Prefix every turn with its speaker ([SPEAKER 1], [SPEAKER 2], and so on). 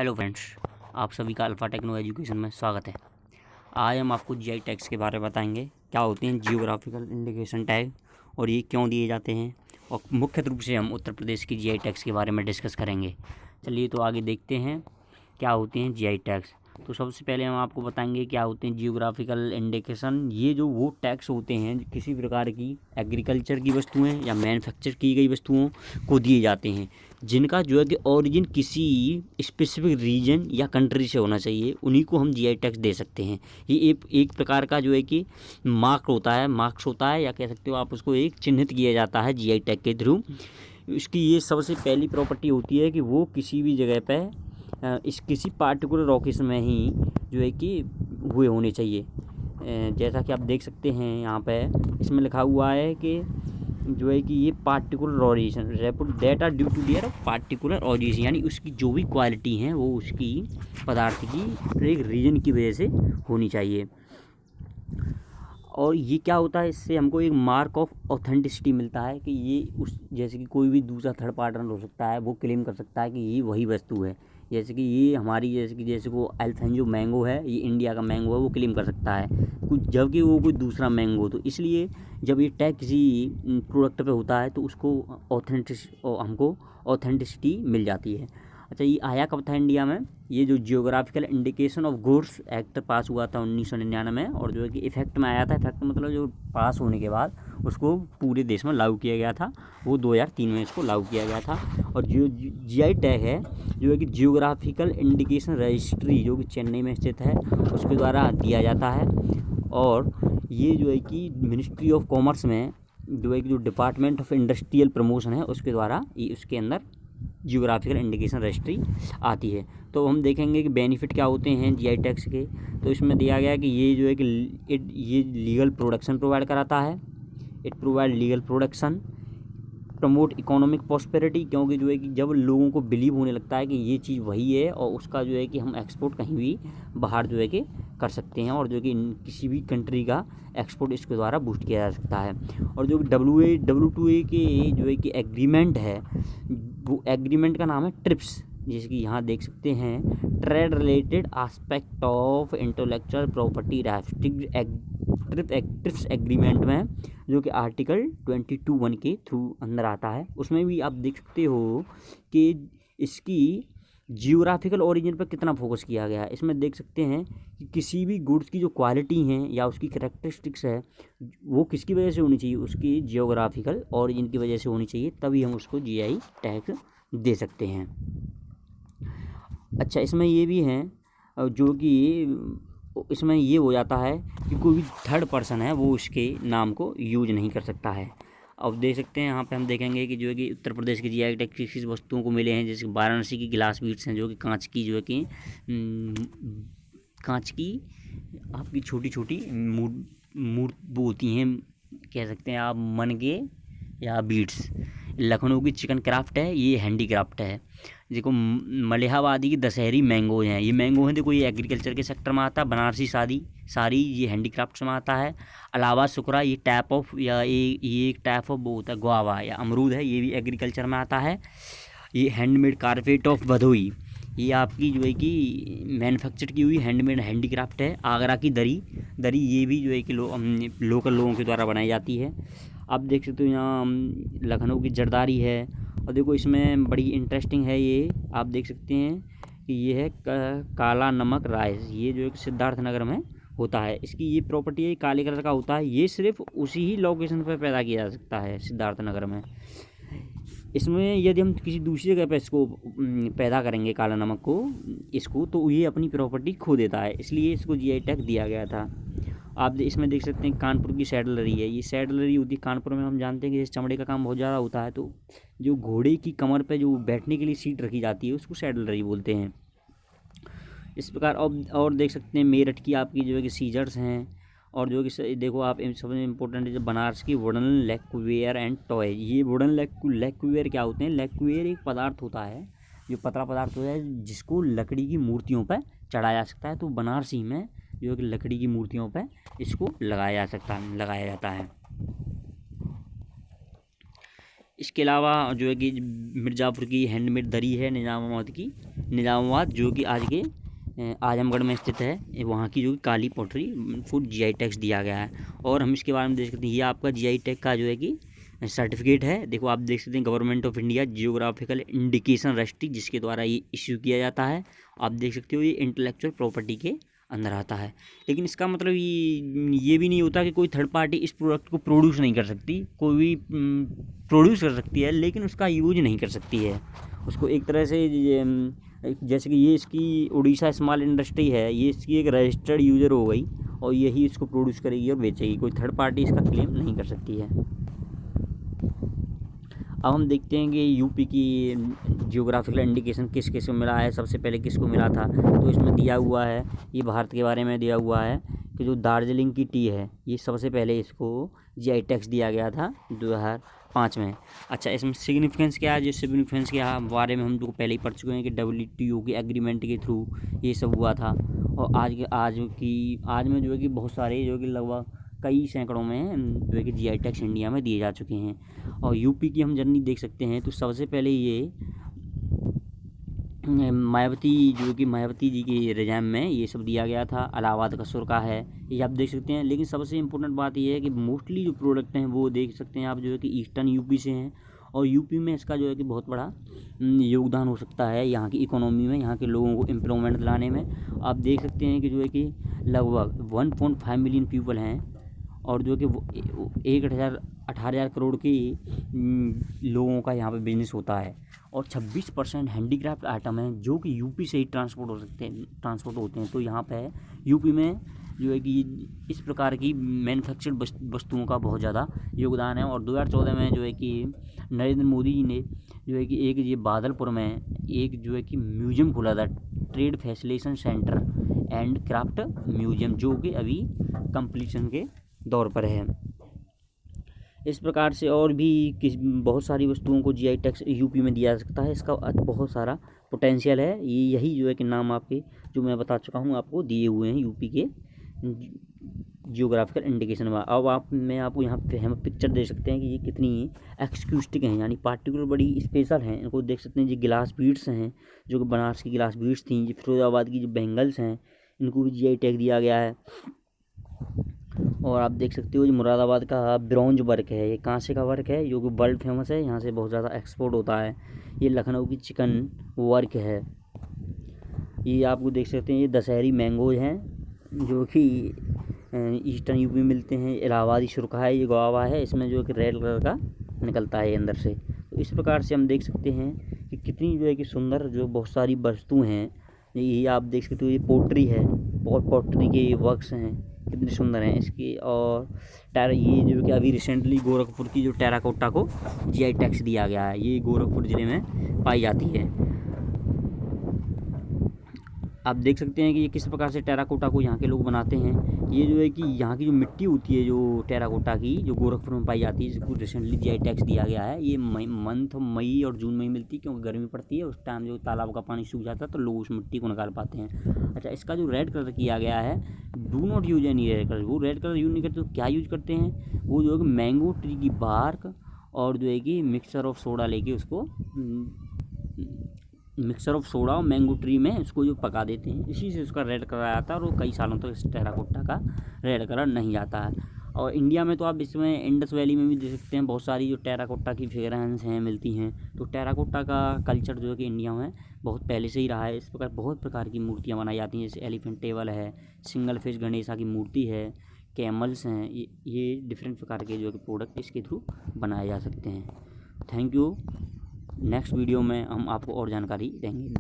[SPEAKER 1] Hello friends, आप सभी का अल्फ़ा टेक्नो एजुकेशन में स्वागत है। आज हम आपको जीआई टैग्स के बारे में बताएंगे। क्या होते हैं जियोग्राफिकल इंडिकेशन टैग और ये क्यों दिए जाते हैं, और मुख्य रूप से हम उत्तर प्रदेश की जीआई टैग्स के बारे में डिस्कस करेंगे। चलिए तो आगे देखते हैं क्या होते हैं जीआई टैग्स। तो सबसे पहले हम आपको बताएंगे क्या होते हैं जियोग्राफिकल इंडिकेशन। ये जो वो टैग्स होते हैं किसी प्रकार की एग्रीकल्चर की वस्तुएं या मैन्युफैक्चर की गई वस्तुओं को दिए जाते हैं, जिनका जो है कि ओरिजिन किसी स्पेसिफिक रीजन या कंट्री से होना चाहिए, उन्हीं को हम जीआई टैग्स दे सकते हैं। ये एक प्रकार का जो है कि मार्क्स होता है या कह सकते हो आप उसको, एक चिन्हित किया जाता है जीआई टैग के थ्रू। इसकी ये सबसे पहली प्रॉपर्टी होती है कि वो किसी भी जगह पे इस किसी पार्टिकुलर लोकेशन में ही जो है कि हुए होने चाहिए। जैसा कि आप देख सकते हैं यहाँ पे इसमें लिखा हुआ है कि जो है कि ये particular origin repute data due to their particular origin, यानी उसकी जो भी क्वालिटी है वो उसकी पदार्थ की एक रीजन की वजह से होनी चाहिए। और ये क्या होता है, इससे हमको एक मार्क ऑफ ऑथेंटिसिटी मिलता है कि ये उस, जैसे कि कोई भी दूसरा थर्ड पार्टनर हो सकता है, वो क्लेम कर सकता है कि ये वही वस्तु है। जैसे कि ये हमारी जैसे को अल्फेंजो मैंगो है, ये इंडिया का मैंगो है, वो क्लेम कर सकता है कुछ, जबकि वो कोई दूसरा मैंगो। तो इसलिए जब ये टैग किसी प्रोडक्ट पे होता है तो उसको हमको ऑथेंटिसिटी मिल जाती है। अच्छा, ये आया कब था इंडिया में? ये जो geographical indication of goods act पास हुआ था 1999 में, और जो है कि इफेक्ट में आया था। इफेक्ट मतलब जो पास होने के बाद उसको पूरे देश में लागू किया गया था, वो 2003 में इसको लागू किया गया था। और जो जीआई टैग है जो है कि जियोग्राफिकल इंडिकेशन रजिस्ट्री, जो कि चेन्नई में स्थित है, उसके द्वारा दिया जाता है। और ये जो है कि मिनिस्ट्री ऑफ कॉमर्स में जो है कि जो डिपार्टमेंट ऑफ इंडस्ट्रियल प्रमोशन है उसके द्वारा ये उसके अंदर जियोग्राफिकल इंडिकेशन रजिस्ट्री आती है। तो हम देखेंगे कि बेनिफिट क्या होते हैं जीआई टैग्स के। तो इसमें दिया गया है कि ये जो है कि ये लीगल प्रोडक्शन प्रोवाइड कराता है। It provide legal production, promote economic prosperity, क्योंकि जो है कि जब लोगों को बिलीव होने लगता है कि ये चीज़ वही है, और उसका जो है कि हम एक्सपोर्ट कहीं भी बाहर जो है कि कर सकते हैं, और जो कि किसी भी कंट्री का एक्सपोर्ट इसके द्वारा बूस्ट किया जा सकता है। और जो WTO के जो है कि एग्रीमेंट है, वो एग्रीमेंट का नाम है ट्रिप्स, जैसे कि यहाँ देख सकते हैं, trade related aspect of intellectual property trips agreement में, जो कि आर्टिकल 22(1) के थ्रू अंदर आता है। उसमें भी आप देख सकते हो कि इसकी जियोग्राफिकल ओरिजिन पर कितना फोकस किया गया है। इसमें देख सकते हैं कि किसी भी गुड्स की जो क्वालिटी है या उसकी कैरेक्टरिस्टिक्स है, वो किसकी वजह से होनी चाहिए, उसकी जियोग्राफिकल ओरिजिन की वजह से होनी चाहिए, तभी हम उसको जीआई टैग दे सकते हैं। अच्छा, इसमें ये भी हैं जो कि इसमें ये हो जाता है कि कोई भी थर्ड पर्सन है वो उसके नाम को यूज नहीं कर सकता है। अब देख सकते हैं यहाँ पे हम देखेंगे कि जो है कि उत्तर प्रदेश की जीआई टैग किस वस्तुओं को मिले हैं। जैसे वाराणसी की गिलास बीट्स हैं, जो कि कांच की, जो है कि कांच की आपकी छोटी छोटी मूर्त वो होती हैं, कह सकते हैं आप मनके या बीट्स। लखनऊ की चिकन क्राफ्ट है, ये हैंडीक्राफ्ट है। देखो मलिहाबादी की दशहरी मैंगो हैं, ये मैंगो हैं, देखो ये एग्रीकल्चर के सेक्टर में आता है। बनारसी साड़ी ये हैंडीक्राफ्ट्स में आता है। अलावा शुक्रा ये टाइप ऑफ या ये एक टाइप ऑफ वो होता है गुआवा या अमरूद है, ये भी एग्रीकल्चर में आता है। ये हैंडमेड कारपेट ऑफ भदोई, ये आपकी जो है कि मैन्युफैक्चर की हुई हैंडमेड हैंडीक्राफ्ट है। आगरा की दरी ये भी जो है कि लोकल लोगों के द्वारा बनाई जाती है। आप देख सकते हो यहाँ लखनऊ की जरदारी है। और देखो इसमें बड़ी इंटरेस्टिंग है, ये आप देख सकते हैं कि ये है काला नमक राइस, ये जो है सिद्धार्थ नगर में होता है। इसकी ये प्रॉपर्टी है, काले कलर का होता है, ये सिर्फ उसी ही लोकेशन पर पैदा किया जा सकता है, सिद्धार्थ नगर में। इसमें यदि हम किसी दूसरी जगह पर इसको पैदा करेंगे काला नमक को, इसको, तो ये अपनी प्रॉपर्टी खो देता है, इसलिए इसको जीआई टैग दिया गया था। आप इसमें देख सकते हैं कानपुर की सैडलरी है, ये सैडलरी होती है कानपुर में, हम जानते हैं कि इस चमड़े का काम बहुत ज़्यादा होता है, तो जो घोड़े की कमर पे जो बैठने के लिए सीट रखी जाती है उसको सैडलरी बोलते हैं। इस प्रकार और देख सकते हैं मेरठ की आपकी जो है कि सीजर्स हैं। और जो कि देखो आप सबसे इम्पोर्टेंट है, जो बनारस की वुडन लेकवेयर एंड टॉय। ये वुडन लेकवेयर क्या होते हैं? लेकवेयर एक पदार्थ होता है, जो पतला पदार्थ होता है, जिसको लकड़ी की मूर्तियों पर चढ़ाया जा सकता है। तो बनारसी में जो कि लकड़ी की मूर्तियों पर इसको लगाया जाता है। इसके अलावा जो है कि मिर्ज़ापुर की हैंडमेड दरी है निज़ामाबाद जो कि आजमगढ़ में स्थित है। वहाँ की जो काली पॉटरी फूड जीआई टैग्स दिया गया है। और हम इसके बारे में देख सकते हैं, ये आपका जीआई टैग का जो है कि सर्टिफिकेट है। देखो आप देख सकते हैं, government of India geographical indication registry, जिसके द्वारा ये इश्यू किया जाता है। आप देख सकते हो ये इंटेलेक्चुअल प्रॉपर्टी के अंदर आता है। लेकिन इसका मतलब ये भी नहीं होता कि कोई थर्ड पार्टी इस प्रोडक्ट को प्रोड्यूस नहीं कर सकती। कोई भी प्रोड्यूस कर सकती है लेकिन उसका यूज नहीं कर सकती है। उसको एक तरह से जैसे कि ये इसकी उड़ीसा स्मॉल इंडस्ट्री है, ये इसकी एक रजिस्टर्ड यूज़र हो गई और यही इसको प्रोड्यूस करेगी और बेचेगी। कोई थर्ड पार्टी इसका क्लेम नहीं कर सकती है। अब हम देखते हैं कि यूपी की जियोग्राफिकल इंडिकेशन किस किस को मिला है। सबसे पहले किसको मिला था, तो इसमें दिया हुआ है, ये भारत के बारे में दिया हुआ है कि जो दार्जिलिंग की टी है, ये सबसे पहले इसको जीआई टैग्स दिया गया था 2005 में। अच्छा, इसमें सिग्निफिकेंस क्या है, जो सिग्निफिकेंस के बारे में हम लोग पहले ही पढ़ चुके हैं कि WTO के एग्रीमेंट के थ्रू ये सब हुआ था। और आज में जो है कि बहुत सारे जो कि लगभग कई सैकड़ों में जो है कि जीआई टैग्स इंडिया में दिए जा चुके हैं। और यूपी की हम जर्नी देख सकते हैं, तो सबसे पहले ये मायावती जो कि मायावती जी के रिजाइम में ये सब दिया गया था। इलाहाबाद कसूर का है, ये आप देख सकते हैं। लेकिन सबसे इम्पोर्टेंट बात ये है कि मोस्टली जो प्रोडक्ट हैं वो देख सकते हैं आप जो है कि ईस्टर्न यूपी से हैं। और यूपी में इसका जो है कि बहुत बड़ा योगदान हो सकता है यहाँ की इकोनॉमी में, यहाँ के लोगों को एम्प्लॉयमेंट दिलाने में। आप देख सकते हैं कि जो है कि लगभग 1.5 मिलियन पीपल हैं और जो कि 18,000 करोड़ की लोगों का यहाँ पे बिजनेस होता है। और 26% हैंडीक्राफ्ट आइटम हैं जो कि यूपी से ही ट्रांसपोर्ट होते हैं। तो यहाँ पे यूपी में जो है कि इस प्रकार की मैन्युफैक्चर्ड वस्तुओं का बहुत ज़्यादा योगदान है। और 2014 में जो है कि नरेंद्र मोदी जी ने जो है कि एक ये बादलपुर में एक जो है कि म्यूजियम खोला था, trade facilitation centre and craft museum, जो कि अभी कंप्लीशन के दौर पर है। इस प्रकार से और भी बहुत सारी वस्तुओं को जीआई टैग्स यूपी में दिया जा सकता है। इसका बहुत सारा पोटेंशियल है। यही जो है कि नाम आपके जो मैं बता चुका हूँ आपको दिए हुए हैं यूपी के जियोग्राफिकल इंडिकेशन में। अब मैं आपको यहाँ पे हम पिक्चर दे सकते हैं कि ये कितनी एक्सक्यूस्टिक हैं, यानी पार्टिकुलर बड़ी स्पेशल हैं। इनको देख सकते हैं, ये गिलास बीड्स हैं जो कि बनारस की गिलास बीड्स थी। ये फिरोजाबाद की जो बेंगल्स हैं, इनको भी जीआई टैग दिया गया है। और आप देख सकते हो ये मुरादाबाद का ब्रॉन्ज वर्क है, ये कांसे का वर्क है जो कि वर्ल्ड फेमस है, यहाँ से बहुत ज़्यादा एक्सपोर्ट होता है। ये लखनऊ की चिकन वर्क है। ये आपको देख सकते हैं, ये दशहरी मैंगोज हैं जो कि ईस्टर्न यूपी में मिलते हैं। इलाहाबादी सुरखा है, ये गुआवा है, इसमें जो कि रेड कलर का निकलता है अंदर से। तो इस प्रकार से हम देख सकते हैं कि कितनी जो है कि सुंदर जो बहुत सारी वस्तुएँ हैं। ये आप देख सकते हो, ये पोट्री है, पोट्री के वर्क्स हैं, कितने सुंदर हैं इसकी। और ये जो कि अभी रिसेंटली गोरखपुर की जो टेराकोटा को जीआई टैग्स दिया गया है, ये गोरखपुर ज़िले में पाई जाती है। आप देख सकते हैं कि ये किस प्रकार से टेराकोटा को यहाँ के लोग बनाते हैं। ये जो है कि यहाँ की जो मिट्टी होती है, जो टेराकोटा की जो गोरखपुर में पाई जाती है, जिसको रिसेंटली जीआई टैग्स दिया गया है। ये मई और जून में ही मिलती है, क्योंकि गर्मी पड़ती है, उस टाइम जो तालाब का पानी सूख जाता है तो लोग उस मिट्टी को निकाल पाते हैं। अच्छा, इसका जो रेड कलर किया गया है, do not use any red colour. वो रेड कलर यूज़ नहीं करते, तो क्या यूज करते हैं, वो जो है कि मैंगो ट्री की बार्क और जो है कि मिक्सचर ऑफ सोडा लेके उसको मिक्सचर ऑफ सोडा और मैंगो ट्री में उसको जो पका देते हैं, इसी से उसका रेड कलर आता है। और वो कई सालों तक इस टेराकोटा का रेड कलर नहीं आता है। और इंडिया में तो आप इसमें इंडस वैली में भी देख सकते हैं, बहुत सारी जो टेराकोटा की फिगरेंस हैं मिलती हैं। तो टेराकोटा का कल्चर जो है कि इंडिया में बहुत पहले से ही रहा है। इस प्रकार बहुत प्रकार की मूर्तियाँ बनाई जाती हैं, जैसे एलिफेंट टेबल है, सिंगल फेस गणेशा की मूर्ति है, कैमल्स हैं। ये डिफरेंट प्रकार के जो कि प्रोडक्ट इसके थ्रू बनाए जा सकते हैं। Thank you. नेक्स्ट वीडियो में हम आपको और जानकारी देंगे।